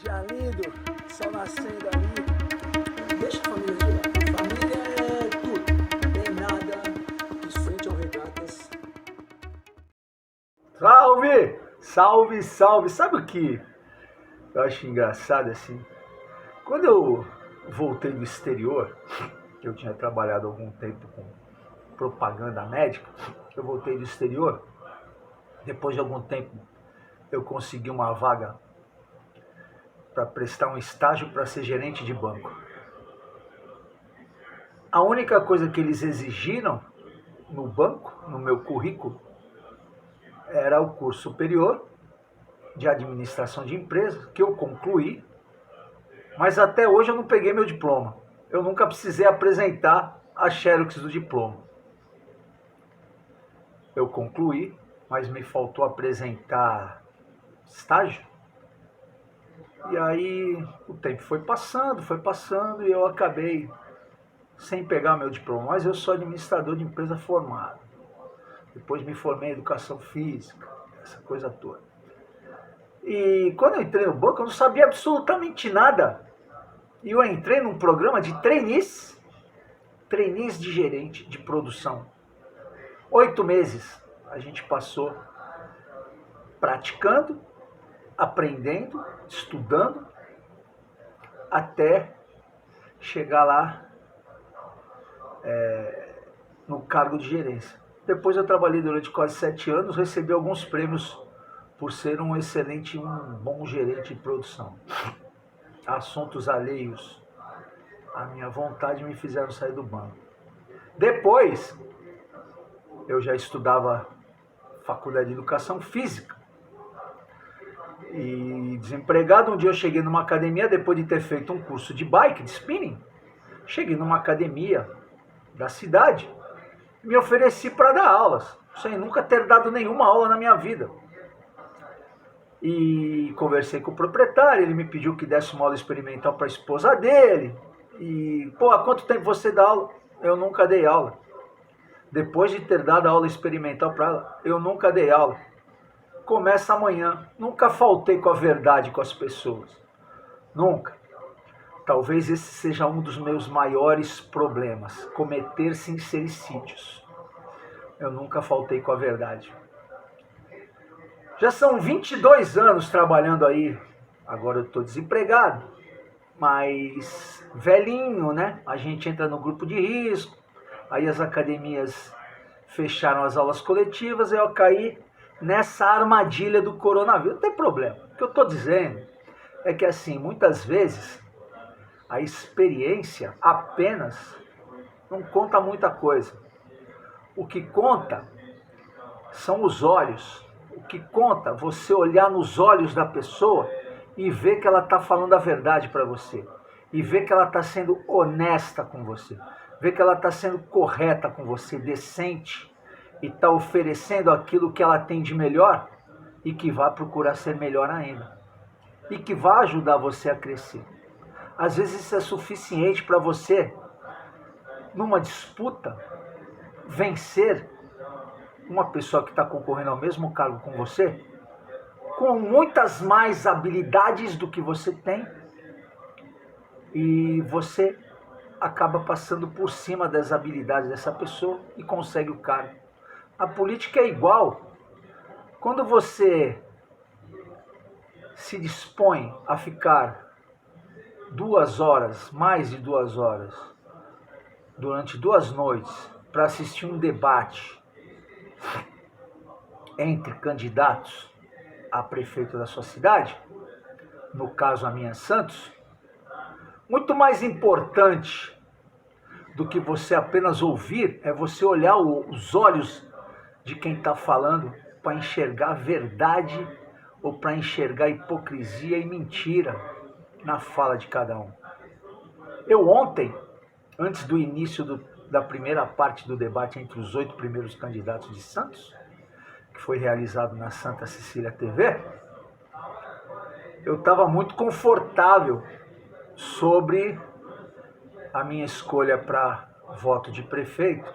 Dia lindo, sol nascendo ali. Deixa a família de lado. Família é tudo. Tem nada de frente ao regatas. Salve! Salve, salve! Sabe o que eu acho engraçado assim? Quando eu voltei do exterior, que eu tinha trabalhado algum tempo com propaganda médica, eu voltei do exterior, depois de algum tempo eu consegui uma vaga para prestar um estágio para ser gerente de banco. A única coisa que eles exigiram no banco, no meu currículo, era o curso superior de administração de empresas, que eu concluí, mas até hoje eu não peguei meu diploma. Eu nunca precisei apresentar a xerox do diploma. Eu concluí, mas me faltou apresentar estágio. E aí o tempo foi passando e eu acabei sem pegar meu diploma. Mas eu sou administrador de empresa formado. Depois me formei em educação física, essa coisa toda. E quando eu entrei no banco, eu não sabia absolutamente nada. E eu entrei num programa de trainees de gerente de produção. 8 meses a gente passou praticando, aprendendo, estudando, até chegar lá no cargo de gerência. Depois eu trabalhei durante quase 7 anos, recebi alguns prêmios por ser um excelente, um bom gerente de produção. Assuntos alheios à minha vontade me fizeram sair do banco. Depois, eu já estudava faculdade de educação física. E desempregado, um dia eu cheguei numa academia, depois de ter feito um curso de bike, de spinning, cheguei numa academia da cidade, me ofereci para dar aulas, sem nunca ter dado nenhuma aula na minha vida. E conversei com o proprietário, ele me pediu que desse uma aula experimental para a esposa dele. E, pô, há quanto tempo você dá aula? Eu nunca dei aula. Depois de ter dado a aula experimental para ela, eu nunca dei aula. Começa amanhã. Nunca faltei com a verdade com as pessoas. Nunca. Talvez esse seja um dos meus maiores problemas, cometer sincericídios. Eu nunca faltei com a verdade. Já são 22 anos trabalhando aí. Agora eu estou desempregado, mas velhinho, né? A gente entra no grupo de risco, aí as academias fecharam as aulas coletivas, eu caí nessa armadilha do coronavírus. Não tem problema. O que eu estou dizendo é que, assim, muitas vezes a experiência apenas não conta muita coisa. O que conta são os olhos. O que conta, você olhar nos olhos da pessoa e ver que ela está falando a verdade para você. E ver que ela está sendo honesta com você. Ver que ela está sendo correta com você, decente. E está oferecendo aquilo que ela tem de melhor e que vai procurar ser melhor ainda. E que vai ajudar você a crescer. Às vezes isso é suficiente para você, numa disputa, vencer uma pessoa que está concorrendo ao mesmo cargo com você, com muitas mais habilidades do que você tem, e você acaba passando por cima das habilidades dessa pessoa e consegue o cargo. A política é igual. Quando você se dispõe a ficar 2 horas, mais de 2 horas, durante 2 noites, para assistir um debate entre candidatos a prefeito da sua cidade, no caso a minha Santos, muito mais importante do que você apenas ouvir é você olhar os olhos de quem está falando para enxergar a verdade ou para enxergar hipocrisia e mentira na fala de cada um. Eu ontem, antes do início da primeira parte do debate entre os 8 primeiros candidatos de Santos, que foi realizado na Santa Cecília TV, eu estava muito confortável sobre a minha escolha para voto de prefeito.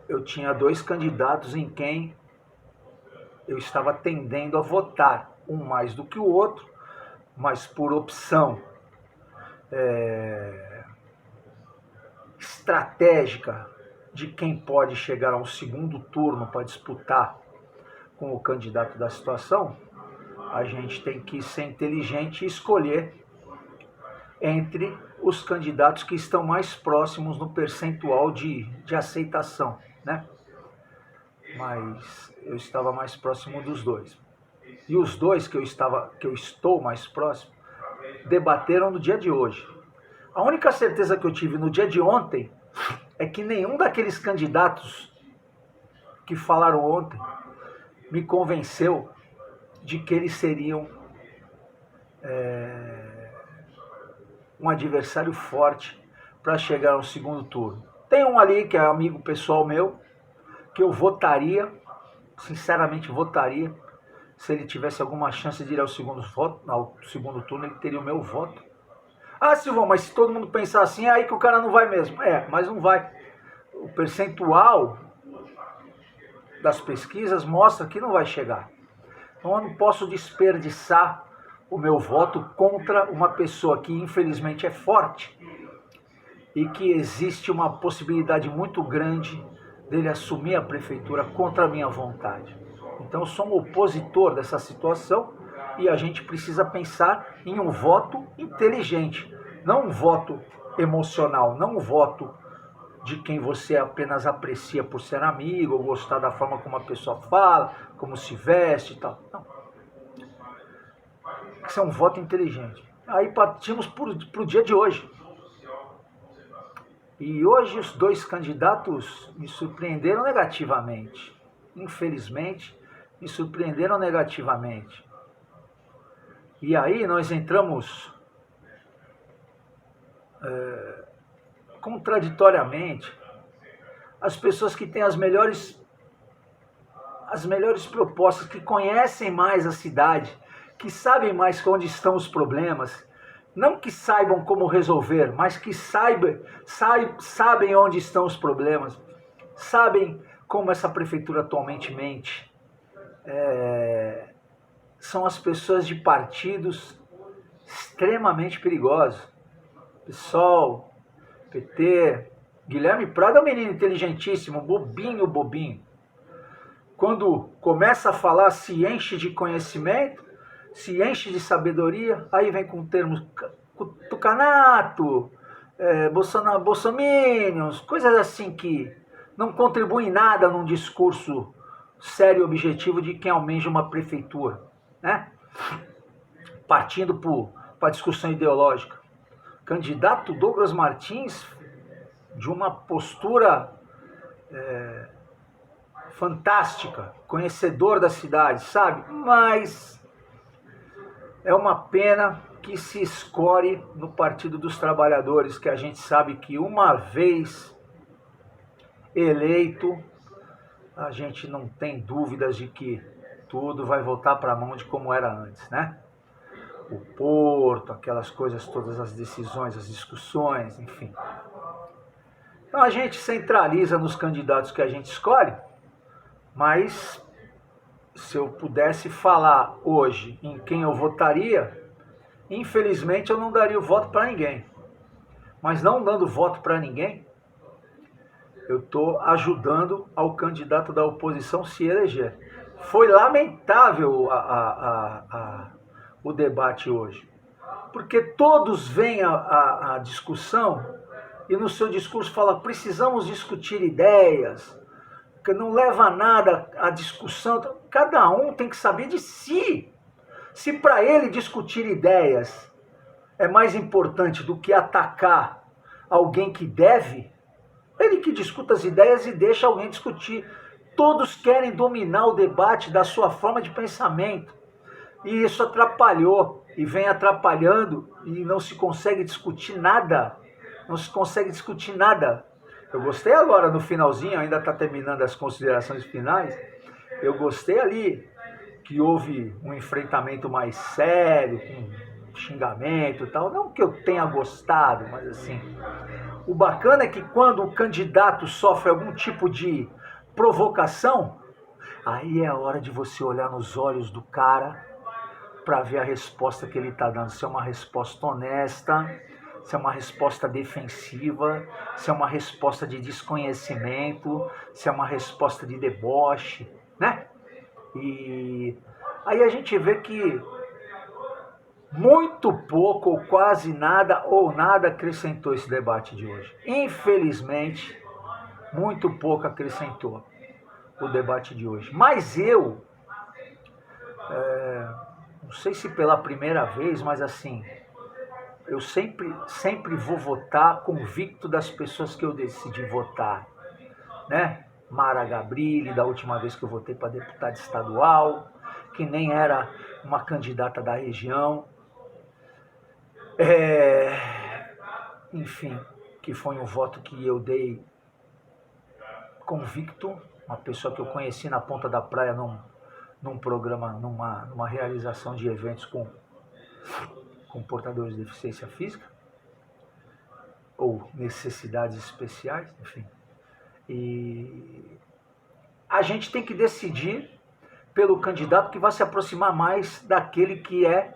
Eu tinha 2 candidatos em quem eu estava tendendo a votar. um mais do que o outro, mas por opção estratégica de quem pode chegar ao segundo turno para disputar com o candidato da situação, a gente tem que ser inteligente e escolher entre os candidatos que estão mais próximos no percentual de aceitação, né? Mas eu estava mais próximo dos dois. E os dois que eu estou mais próximo debateram no dia de hoje. A única certeza que eu tive no dia de ontem é que nenhum daqueles candidatos que falaram ontem me convenceu de que eles seriam um adversário forte para chegar ao segundo turno. Tem um ali que é amigo pessoal meu, que eu votaria, sinceramente votaria, se ele tivesse alguma chance de ir ao segundo turno, ele teria o meu voto. Ah, Silvão, mas se todo mundo pensar assim, é aí que o cara não vai mesmo. Mas não vai. O percentual das pesquisas mostra que não vai chegar. Então eu não posso desperdiçar o meu voto contra uma pessoa que infelizmente é forte e que existe uma possibilidade muito grande dele assumir a prefeitura contra a minha vontade. Então eu sou um opositor dessa situação e a gente precisa pensar em um voto inteligente, não um voto emocional, não um voto de quem você apenas aprecia por ser amigo ou gostar da forma como a pessoa fala, como se veste e tal. Não. Isso é um voto inteligente. Aí partimos para o dia de hoje. E hoje os dois candidatos me surpreenderam negativamente. Infelizmente, me surpreenderam negativamente. E aí nós entramos contraditoriamente. As pessoas que têm as melhores propostas, que conhecem mais a cidade, que sabem mais onde estão os problemas, não que saibam como resolver, mas que sabem onde estão os problemas, sabem como essa prefeitura atualmente mente. São as pessoas de partidos extremamente perigosos. PSOL, PT, Guilherme Prado é um menino inteligentíssimo, bobinho. Quando começa a falar, se enche de conhecimento, se enche de sabedoria, aí vem com termos tucanato, bolsominions, coisas assim que não contribuem em nada num discurso sério e objetivo de quem almeja uma prefeitura, né? Partindo para a discussão ideológica. Candidato Douglas Martins, de uma postura fantástica, conhecedor da cidade, sabe? Mas é uma pena que se escore no Partido dos Trabalhadores, que a gente sabe que uma vez eleito, a gente não tem dúvidas de que tudo vai voltar para a mão de como era antes, né? O Porto, aquelas coisas todas, as decisões, as discussões, enfim. Então a gente centraliza nos candidatos que a gente escolhe, mas se eu pudesse falar hoje em quem eu votaria, infelizmente eu não daria o voto para ninguém. Mas não dando voto para ninguém, eu estou ajudando ao candidato da oposição se eleger. Foi lamentável o debate hoje, porque todos veem a discussão e no seu discurso fala: precisamos discutir ideias, que não leva a nada a discussão. Cada um tem que saber de si. Se para ele discutir ideias é mais importante do que atacar alguém que deve, ele que discuta as ideias e deixa alguém discutir. Todos querem dominar o debate da sua forma de pensamento. E isso atrapalhou e vem atrapalhando e não se consegue discutir nada. Não se consegue discutir nada. Eu gostei agora no finalzinho, ainda está terminando as considerações finais, eu gostei ali que houve um enfrentamento mais sério, com xingamento e tal. Não que eu tenha gostado, mas assim, o bacana é que quando o candidato sofre algum tipo de provocação, aí é a hora de você olhar nos olhos do cara para ver a resposta que ele está dando, se é uma resposta honesta, se é uma resposta defensiva, se é uma resposta de desconhecimento, se é uma resposta de deboche, né? E aí a gente vê que muito pouco ou quase nada ou nada acrescentou esse debate de hoje. Infelizmente, muito pouco acrescentou o debate de hoje. Mas eu, não sei se pela primeira vez, mas assim, eu sempre vou votar convicto das pessoas que eu decidi votar, né? Mara Gabrilli, da última vez que eu votei para deputada estadual, que nem era uma candidata da região, enfim, que foi um voto que eu dei convicto, uma pessoa que eu conheci na ponta da praia num programa, numa realização de eventos com portadores de deficiência física ou necessidades especiais, enfim. E a gente tem que decidir pelo candidato que vai se aproximar mais daquele que é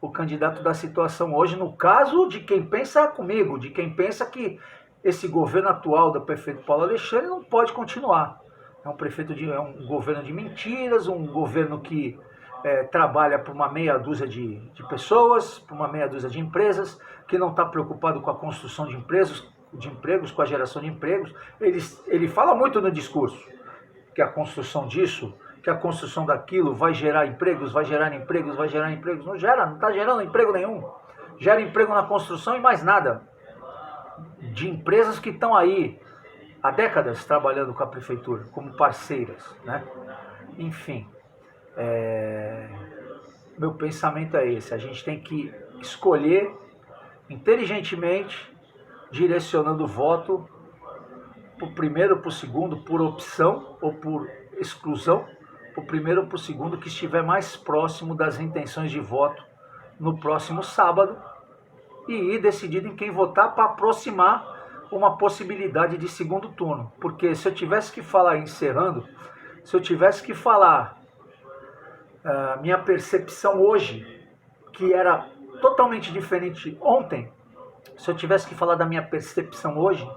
o candidato da situação hoje, no caso de quem pensa comigo, de quem pensa que esse governo atual do prefeito Paulo Alexandre não pode continuar. É um governo de mentiras, um governo que trabalha por uma meia dúzia de pessoas, por uma meia dúzia de empresas, que não está preocupado com a construção de empregos, com a geração de empregos. Ele fala muito no discurso que a construção disso, que a construção daquilo vai gerar empregos, vai gerar empregos, vai gerar empregos. Não gera, não está gerando emprego nenhum. Gera emprego na construção e mais nada. De empresas que estão aí há décadas trabalhando com a prefeitura, como parceiras, né? Enfim, meu pensamento é esse. A gente tem que escolher inteligentemente, direcionando o voto para o primeiro, para o segundo, por opção ou por exclusão, para o primeiro ou para o segundo que estiver mais próximo das intenções de voto no próximo sábado, e ir decidido em quem votar para aproximar uma possibilidade de segundo turno. Porque se eu tivesse que falar, encerrando, se eu tivesse que falar minha percepção hoje, que era totalmente diferente ontem, se eu tivesse que falar da minha percepção hoje,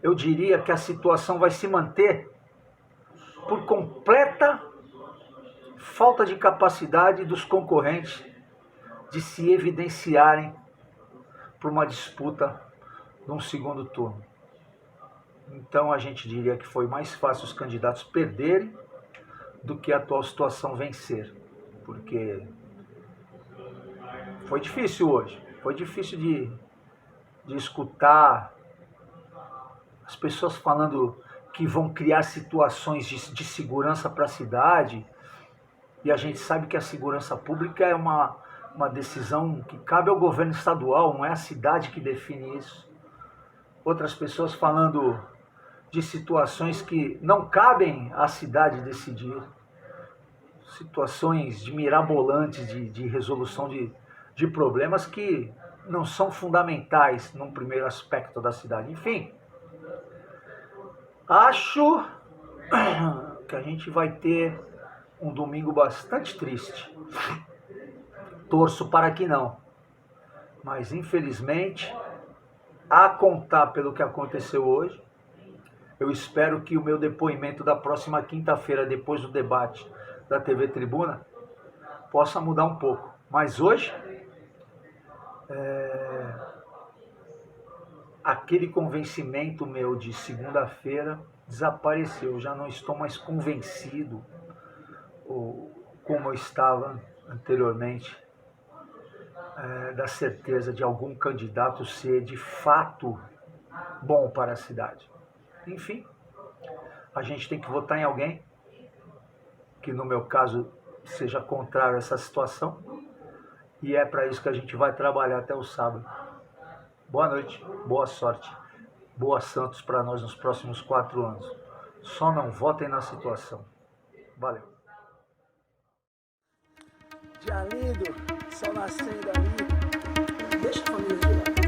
eu diria que a situação vai se manter por completa falta de capacidade dos concorrentes de se evidenciarem por uma disputa num segundo turno. Então a gente diria que foi mais fácil os candidatos perderem do que a atual situação vencer, porque foi difícil hoje, foi difícil de escutar as pessoas falando que vão criar situações de segurança para a cidade, e a gente sabe que a segurança pública é uma decisão que cabe ao governo estadual, não é a cidade que define isso. Outras pessoas falando de situações que não cabem à cidade decidir, situações de mirabolantes de resolução de problemas que não são fundamentais num primeiro aspecto da cidade. Enfim, acho que a gente vai ter um domingo bastante triste. Torço para que não. Mas, infelizmente, a contar pelo que aconteceu hoje, eu espero que o meu depoimento da próxima quinta-feira, depois do debate da TV Tribuna, possa mudar um pouco. Mas hoje, aquele convencimento meu de segunda-feira desapareceu. Já não estou mais convencido como eu estava anteriormente, da certeza de algum candidato ser de fato bom para a cidade. Enfim, a gente tem que votar em alguém que, no meu caso, seja contrário a essa situação, e é para isso que a gente vai trabalhar até o sábado. Boa noite, boa sorte, boa Santos para nós nos próximos 4 anos. Só não votem na situação. Valeu. Dia lindo, sol nascendo ali, deixa a família de lado.